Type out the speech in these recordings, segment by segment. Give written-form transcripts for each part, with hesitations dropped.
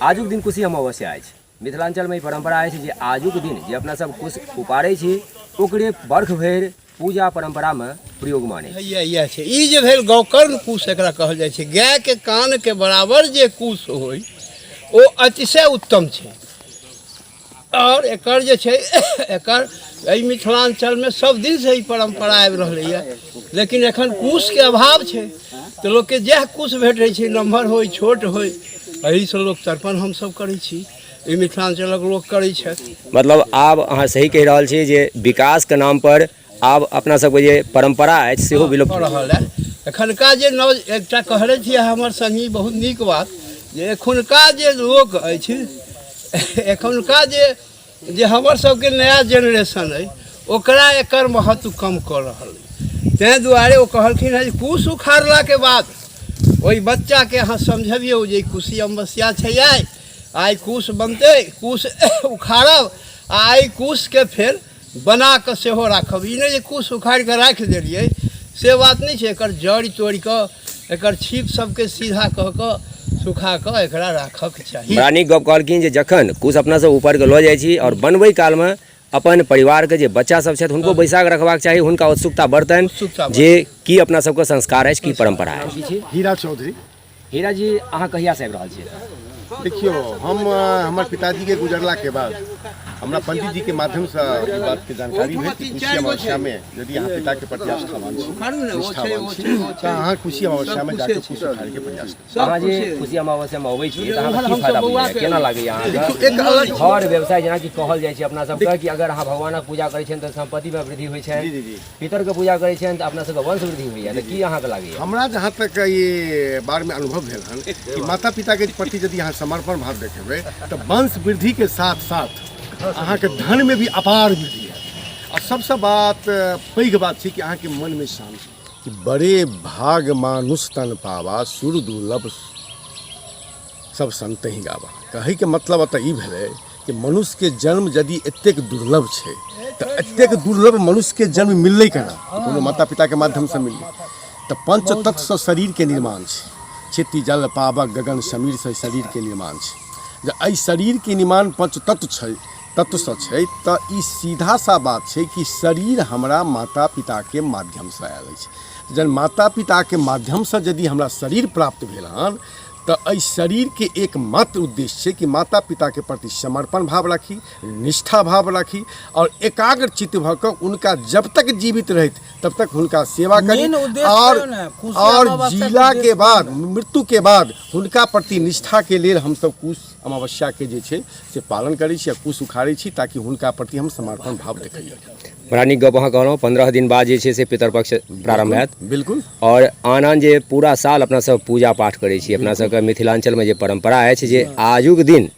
आजुक दिन कुशी अमावस्या अछि। मिथिलांचल में परंपरा अछि जे आजुक दिन जे अपना सब कुश उपाड़ै छी ओकरे वर्ष भरि पूजा परंपरा में प्रयोग माने छै। ई जे भेल गौकर्ण कुश एकरा कहल जाइ छै। गाय के कान के बराबर जे कुश होय ओ अतिशय उत्तम छै। और एकर जे छै एकर एहि मिथिलांचल में सब दिन से ही परंपरा आबि रहलैया, लेकिन एखन कुश के अभाव छै तो लोग के जह कुश भेटै छै नम्हर होय छोट होय एही से लोग तर्पण हम सब करै छी। ई मिथिलांचलक लोग करै छै। मतलब आब अहाँ सही कहि रहल छी जे विकास के नाम पर आब अपना सबके जे परंपरा अछि सेहो विलुप्त भऽ रहल है। एखनका जे नव एकटा कहले छियै हमर संगी बहुत नीक बात जे एखुनका जे लोक अछि एखुनका जे हमर सबके नया जेनरेशन है ओकरा एकर महत्व कम कऽ रहल है। तैं दुआरे ओ कहलखिन है जे कुश उखाड़ला के बाद ओहि बच्चा के अहाँ समझबियौ जे कुशी अमावस्या छै आइ कुश बनतै, कुश उखाड़ब आ आइ कुश के फेर बना कऽ सेहो राखब। ई नहि जे कुश उखाड़ि कऽ राखि देलियै से बात नहीं छै। एकर जड़ि तोड़ि कऽ एकर छीप सबके सीधा कऽ कऽ सुखा कऽ एकरा राखक चाही। बड़ा नीक गप कहलखिन जे जखन कुश अपना सब ऊपर के लऽ जाइ छी और बनबै काल में अपन परिवार के जे बच्चा सब छथि हुनको बैसा कऽ रखबाक चाही, हुनका उत्सुकता बढ़तनि जे की अपना सबके संस्कार अछि, की परंपरा अछि। हीरा चौधरी। हीरा जी अहाँ कहिया से आबि रहल छियै? देखियो हम हमर पिताजी के गुजरला के बाद हमरा पंडित जी के माध्यम से ई बात के जानकारी भेल कि कुशी अमावस्या में यदि अहाँ पिता के प्रति आस्थावान छी, निष्ठावान छी तो अहाँ कुशी अमावस्या में जाके कुश उखाड़े के प्रयास करू। अहाँ जे कुशी अमावस्या में अबै छी त अहाँ की फायदा मिलैया, केना लागैया अहाँके? एक अलग घर व्यवसाय जेना कि कहल जाइ छै अपना सबके कि अगर अहाँ भगवानक पूजा करै छियनि त संपत्ति में वृद्धि होइ छै, पितर के पूजा करै छियनि त अपना सबके वंश वृद्धि होइया, त की अहाँके लागैया? हमरा जहाँ तक ये बार में अनुभव भेल हन कि माता पिता के प्रति यदि अहाँ समर्पण भाव देखेबै तो वंश वृद्धि के साथ साथ अहाँ के धन में भी अपार वृद्धि है। और सबसे बात पैघ बात है कि अहाँ के मन में शांति कि बड़े भाग मानुष तन पावा सुर दुर्लभ सब संत ही गावा। कहे के मतलब अतः ई भेलै कि मनुष्य के जन्म यदि एतेक दुर्लभ छै तो एतेक दुर्लभ मनुष्य के जन्म मिललै केना? कोनो माता पिता के माध्यम से मिललै। तो पंच तत्व से शरीर के निर्माण छै। क्षिति जल पावक गगन समीर से शरीर के निर्माण छै। जब एहि शरीर के निर्माण पंच तत्व छै तत्व से छै तो ई सीधा सा बात छै कि शरीर हमरा माता पिता के माध्यम से आयल छै। जब माता पिता के माध्यम से यदि हमरा शरीर प्राप्त भेल हन तो एहि शरीर के एकमात्र उद्देश्य छै कि माता पिता के प्रति समर्पण भाव राखी, निष्ठा भाव राखी और एकाग्र चित्त भऽ कऽ उनका जब तक जीवित रहत तब तक उनका सेवा करी और जिला के बाद मृत्यु के बाद उनका प्रति निष्ठा के लिए हम सब कुश अमावस्या के जे छै से पालन करै छी, कुश उखाड़ै छी ताकि हुनका प्रति हम समर्पण भाव देखिए। बड़ा नीक गप अहाँ कहलहुँ। 15 दिन बाद जे छै से पितरपक्ष प्रारंभ हैत। बिल्कुल। और आन जे पूरा साल अपना सब पूजा पाठ करै छी, अपना सबके मिथिलांचल में जे परंपरा अछि जे आजुक दिन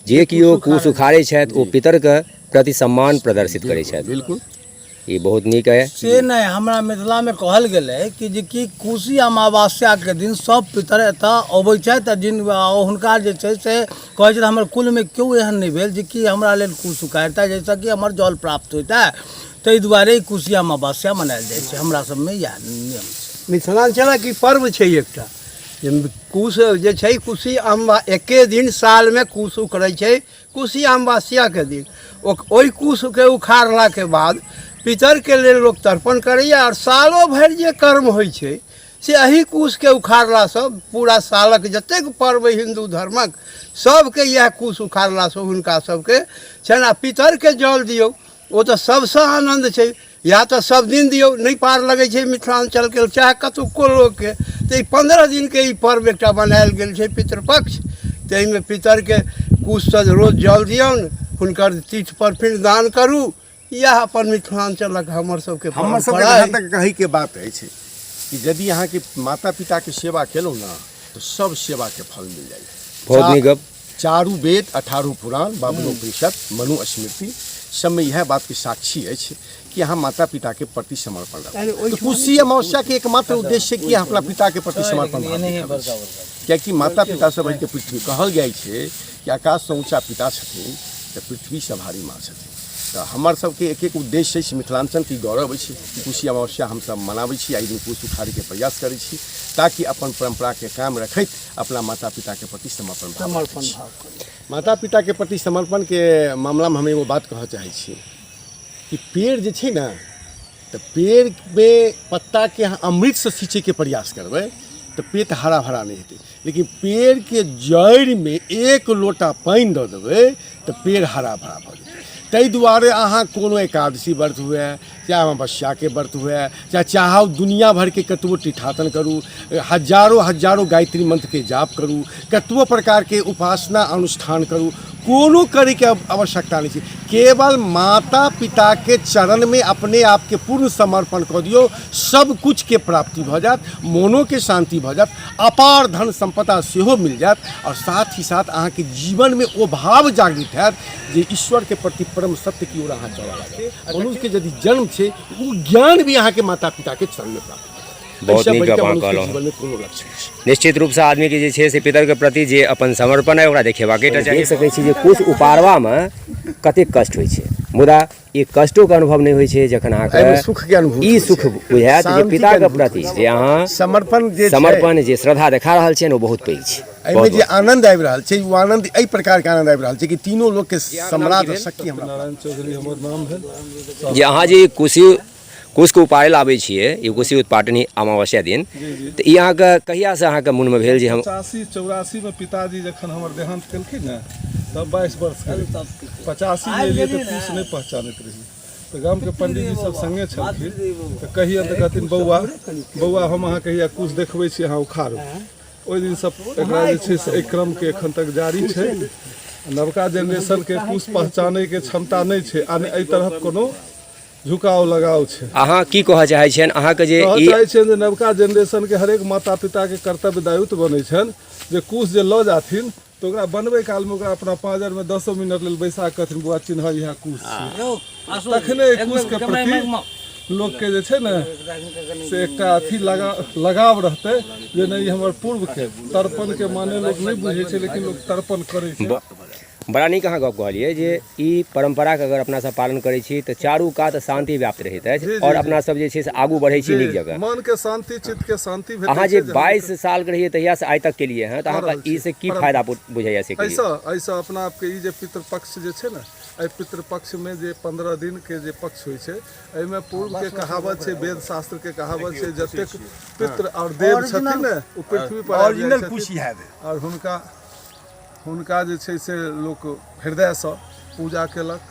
जे किओ कुश उखाड़ै छथि ओ पितर के प्रति सम्मान प्रदर्शित करै छथि। बिल्कुल ये बहुत नीक है। से नहीं हमरा मिथिला में कहल गेलै कि जे कि कुशी अमावस्या के दिन सब पितर एतऽ अबै छथि जिन हुनका जे छै से कहै छै हमर कुल में क्यों एहन नहीं भेल जे कि हमरा लेल कुश उखाड़ता जैसा कि हमर जल प्राप्त होता ताहि दुआरे कुशी अमावस्या मनायल जाइ छै। हमरा सब में इएह नियम छै। मिथिलांचलक ई पर्व छै एकटा कुश जे छै कुशी एके दिन साल में कुश उखड़ै छै। कुशी अमावस्या के दिन ओहि कुश के उखाड़ला के बाद पितर के लेल लोग तर्पण करैया और सालों भरि जे कर्म होइ छै से एही कुश के उखाड़ला से पूरा सालक जतेक पर्व हिंदू धर्मक सबके यह कुश उखाड़ला से हुनका सबके छनि। आ पितर के जल दियौ ओ तो सबसे आनंद छै। या तो सब दिन दियौ नहीं पार लगे छै मिथिलांचल के चाहे कतुको लोग के तो 15 दिन के ई पर्व एकटा बनायल गेल छै पितृपक्ष। ताहि में पितर के कुश से रोज जल दियौन, हुनकर तीर्थ पर फिर दान करू। यह अपन मिथिलांचलक हमर सबके जहाँ तक कही के बात है कि यदि अहाँ के माता पिता के सेवा केलहुँ ना तो सब सेवा के फल मिल जाए। बहुत नीक गप। चारू वेद 18 पुराण 52 उपनिषद मनु स्मृति सब में यह बात की साक्षी है कि यहाँ माता पिता के प्रति समर्पण रखो। तो कुशी अमावस्या के एकमात्र उद्देश्य है कि अपना पिता के प्रति समर्पण क्या कि माता पिता से बढ़ के पृथ्वी कहल गया है कि आकाश से ऊँचा पिता छथिन तो पृथ्वी से भारी माँ छथिन। तो हमार सबके एक एक उद्देश्य है मिथिलांचल की गौरव है। कुशी अमावस्या हम सब मनाबै छी, आई दिन कुश उखाड़े के प्रयास करै छी ताकि अपन परंपरा के कायम रखैत अपना माता पिता के प्रति समर्पण भाव रखै। माता पिता के प्रति समर्पण के मामला में हम एगो बात कहऽ चाहै छी कि पेड़ जे छै ने तऽ पेड़ में पत्ता के अहाँ अमृत से सींचे के प्रयास करबै तो पेड़ तो हरा भरा नहीं हेतै, लेकिन पेड़ के जड़ में एक लोटा पानी दऽ देबै तो पेड़ हरा भरा भऽ जेतै। ताहि दुआरे अहाँ कोनो एकादशी व्रत हुए, चाहे अमावस्या के व्रत हुए, चाहे चाहब दुनिया भर के कतबो तीर्थाटन करू, हजारों गायत्री मंत्र के जाप करू, कतबो प्रकार के उपासना अनुष्ठान करू, कोनो करे के आवश्यकता नहीं है। केवल माता पिता के चरण में अपने आप के पूर्ण समर्पण कर दियो, सब कुछ के प्राप्ति भ जात, मोनो के शांति भ जात, अपार धन संपदा सेहो मिल जात, और साथ ही साथ अहाँ के जीवन में वो भाव जागृत हैत जे ईश्वर के प्रति परम सत्य की ओर अहाँ चलऽ लागत। मनुष्य के यदि जन्म छै वो ज्ञान भी अहाँ के माता पिता के चरण में प्राप्त। बहुत नीक गप अहाँ कहलहुँ। निश्चित रूप से आदमी के जे छै से पितर के प्रति जे अपन समर्पण है ओकरा देखेबाके टा चाही। देख सकै छी जे कुश उपाड़वा में कतेक कष्ट होइ छै, मुदा ई कष्टो के अनुभव नहि होइ छै जखन अहाँके सुख के अनुभव ई सुख बुझायत जे पिता के प्रति जे अहाँ समर्पण जे श्रद्धा देखा रहल छियनि ओ बहुत पैघ छै। एहिमे जे आनंद आबि रहल छै वो आनंद एहि प्रकार के आनंद आबि रहल छै कि तीनों लोग के सम्राट और शक्ति हमरा नारायण चौधरी हमर नाम भेल। जे अहाँ जे कुश के उपाड़ै लए आबै छियै, ई कुशी उत्पाटनी अमावस्या दिन, तऽ ई अहाँके कहियासँ अहाँके मोनमे भेल जे हम 85-84 में पिताजी जखन हमर देहांत केलखिन ने तब 22 वर्ष के 85 में एलियै तऽ कुश नहि पहचानैत रही, तऽ गाम के पंडित जी सब संगे छलखिन, तऽ कहिया तऽ कहथिन बौआ हम अहाँ कहिया कुश देखबै छी अहाँ उखाड़ू। ओहि दिन सब एकरा जे छै से एहि क्रम के एखन तक जारी छै। नवका जेनरेशन के कुश पहचानै के क्षमता नहि छै आ एहि तरह कोनो झुकाव लगाव छै। अहाँ की कहऽ चाहै छियनि अहाँके जे कहऽ चाहै छियनि जे नवका जेनरेशन के हरेक माता पिता के कर्तव्य दायित्व बनै छनि जे कुश जे लऽ जाथिन तऽ ओकरा बनबै काल में ओकरा अपना पाँजर में 10 मिनट लेल बैसा के कहथिन बौआ चिन्ह यहाँ कुश छै, तखने कुश के प्रति लोग के जे छै ने से एकटा अथी लगाव रहतै जे नहीं हमर पूर्व के तर्पण के माने लोग नहीं बुझै छै लेकिन लोग तर्पण करै छै। बड़ा नीक अहाँ गप कहलियै जे ई परंपरा के अगर अपना सब पालन करै छी तऽ चारू कात शांति व्याप्त रहैत अछि और अपना सब जे छै से आगू बढ़ै छी नीक जगह। मन के शांति, चित्त के शांति भेटै छै। अहाँ जे 22 साल के रहिए तहिया से आइ तक के लिए हैं तऽ अहाँके ई से की फायदा बुझाइया से ऐसा अपना आपके ई जे पितृपक्ष जे छै ने, एहि पितृपक्ष में जे 15 दिन के जे पक्ष होइ छै एहिमे पूर्व के कहावत छै, वेद शास्त्र के कहावत छै, जतेक पितृ और देव छथिन ने ओ पृथ्वी पर ओरिजिनल खुशी है और हुनका जे छै से लोक हृदयसँ पूजा केलक,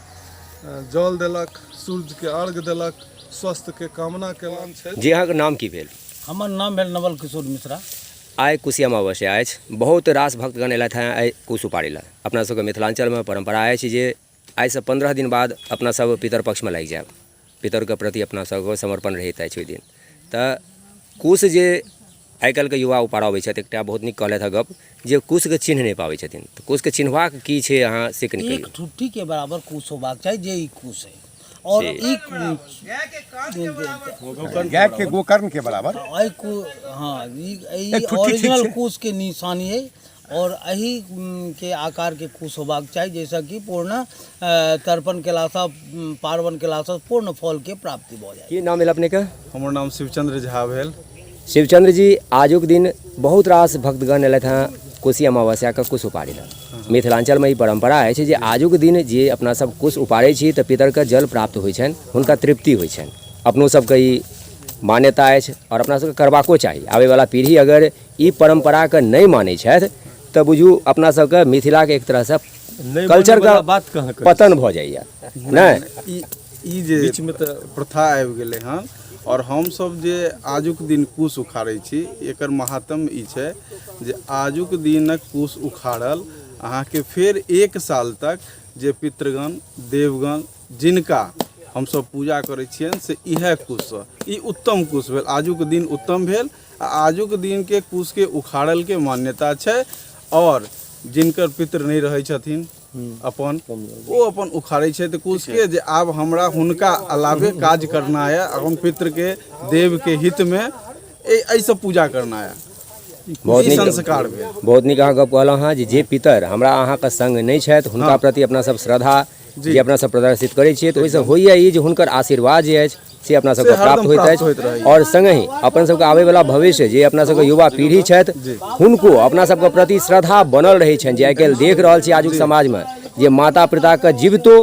जल देलक, सूर्य के अर्घ देलक, स्वास्थ्य के कामना केलक। जी अहाँके नाम की भेल? हमर नाम भेल नवल किशोर मिश्रा। आइ कुशी अमावस्या अछि, बहुत रास भक्तगण अयलथि हैं आइ कुश उपाड़ै लए। अपना सबके मिथिलांचलमे परंपरा अछि जे आइसँ 15 दिन बाद अपना सब पितर पक्षमे लागि जायब, पितरके प्रति अपना सबके समर्पण रहैत अछि ओहि दिन। तऽ कुश जे आइ काल्हिके युवा उपाड़बै छथि, एकटा बहुत नीक कहलथि गप जे कुशके चिन्ह नहि पाबै छथिन, तऽ कुशके चिन्हबाक की छै अहाँ से कनि कहियौ। एक ठुट्ठी के बराबर कुश होबाक चाही जे ई कुश है, और ई गाय के गोकर्ण के बराबर हाँ ई ओरिजिनल कुश के निशानी है और यही के आकार के कुश होबाक चाही जैसा कि पूर्ण तर्पण केलासँ पार्वन केलासँ पूर्ण फल के प्राप्ति भऽ जाय। की नाम भेल अपनेके? हमर नाम शिवचंद्र झा भेल। शिवचंद्र जी, आजुक दिन बहुत रास भक्तगण अयलथि हैं कोशी अमावस्याके कुश उपाड़ै लए। मिथिलांचलमे ई परंपरा अछि जे आजुक दिन जे अपना सब कुश उपाड़ै छी तऽ पितरके जल प्राप्त होइ छनि, हुनका तृप्ति होइ छनि। अपनो सबके ई मान्यता अछि और अपना सबके करबाको चाही। आबैवला पीढ़ी अगर ई परंपराके नहि मानै छथि तऽ बुझू अपना सबके मिथिलाके एक तरहसँ कल्चरके पतन भऽ जाइए नहि। ई जे बीच में तऽ प्रथा आबि गेलै हन और हम सब जे आजुक दिन कुश उखाड़ै छी एकर महात्म ई छै जे आजुक दिनक कुश उखाड़ल अहाँके फेर 1 साल तक जे पितृगण देवगण जिनका हम सब पूजा करै छियनि से इएह कुश ई उत्तम कुश भेल। आजुक दिन उत्तम भेल आ आजुक दिन के कुश के उखाड़ल के मान्यता छै और जिनकर पितृ नहीं रहै छथिन अपन वो अपन उखाड़ै छै तऽ कुश के जे आब हमरा हुनका अलावे काज करना है, अपन पितृ के देव के हित में ऐसे पूजा करना है। बहुत नीक संस्कार भेल। बहुत नीक अहाँ गप कहलहुँ हँ जे पितर हमरा अहाँके संग नहि छथि हुनका प्रति अपना सब श्रद्धा जे अपना सब प्रदर्शित करै छियै तऽ ओहिसँ होइए ई जे हुनकर आशीर्वाद जे अछि से अपना सबके से हरदम प्राप्त होइत प्राप्त होइत अछि रहैए। और संगहि अपन सबके आबै वाला भविष्य जे अपना सबके युवा पीढ़ी छथि हुनको अपना सबके प्रति श्रद्धा बनल रहै छनि जे आइ काल्हि देख रहल छी आजुक समाजमे जे माता पिताके जीवितो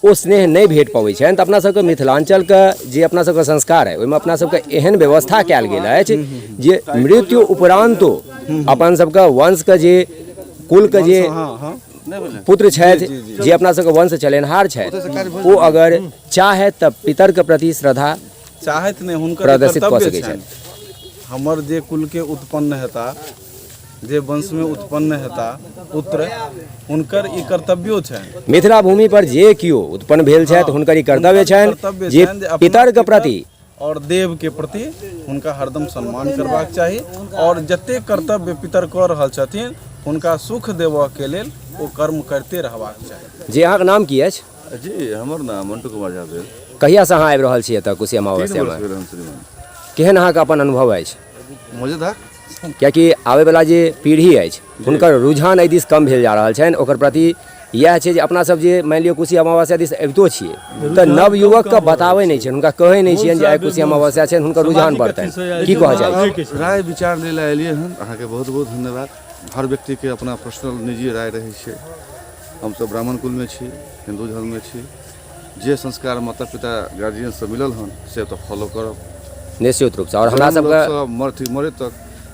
ओ स्नेह नहि भेट पबै छनि तऽ अपना सबके मिथिलाञ्चलके जे अपना सबके संस्कार है ओहिमे अपना सबके एहन व्यवस्था कयल गेल अछि जे मृत्यु उपरान्तो अपन सबके वंशके जे कुलके जे हाँ हाँ पुत्र छथि जे अपना सबके वंश चलेनहार छथि ओ अगर चाहे तऽ पितरके प्रति श्रद्धा चाहत नहि हुनकर प्रदर्शित कऽ कर्तव्य सकै छनि हमर जे कुलके उत्पन्न हेता जे वंशमे उत्पन्न हेता पुत्र हुनकर ई कर्तव्यो छनि मिथिला भूमि पर जे केओ उत्पन्न भेल छथि हुनकर ई कर्तव्य छनि कर्तव्य जे छनि जे अपना पितरके प्रति और देव के प्रति हुनका हरदम सम्मान करबाक चाही और जतेक कर्तव्य पितर कऽ रहल छथिन हुनका सुख देबऽके लेल ओ कर्म करते रहबाक चाही। जे अहाँके नाम की अछि? जी हमर नाम मंटू कुमार झा भेल। कहियासँ अहाँ आबि रहल छी एतऽ कुशी 3 वर्ष अमावस्यामे? भेल हम श्रीमान। केहन अहाँके अपन अनुभव अछि? मजेदार। कियाकि आबैवला जे पीढ़ी अछि हुनकर रुझान एहि दिस कम भेल जा रहल छनि ओकर प्रति इएह छै जे अपना सब जे मानि लिअ कुशी अमावस्या दिस अबितो छियै तऽ नवयुवकके बताबै नहि छनि हुनका कहै नहि छियनि जे आइ कुशी अमावस्या छनि हुनकर रुझान बढ़तनि की कहऽ चाही? राय विचार लेल एलियै हन अहाँके बहुत बहुत धन्यवाद। हर व्यक्तिके अपना पर्सनल निजी राय रहै छै। हमसब ब्राह्मण कुलमे छी, हिन्दू धर्ममे छी, जे संस्कार माता पिता गार्जियनसँ मिलल हन से तऽ फॉलो करब निश्चित रूपसँ। और हमरा सबके मरे तक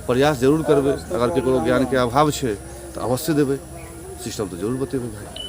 प्रयास जरूर करबै। अगर ककरो ज्ञानके अभाव छै तऽ अवश्य देबै, सिस्टम तऽ जरूर बतेबै भाई।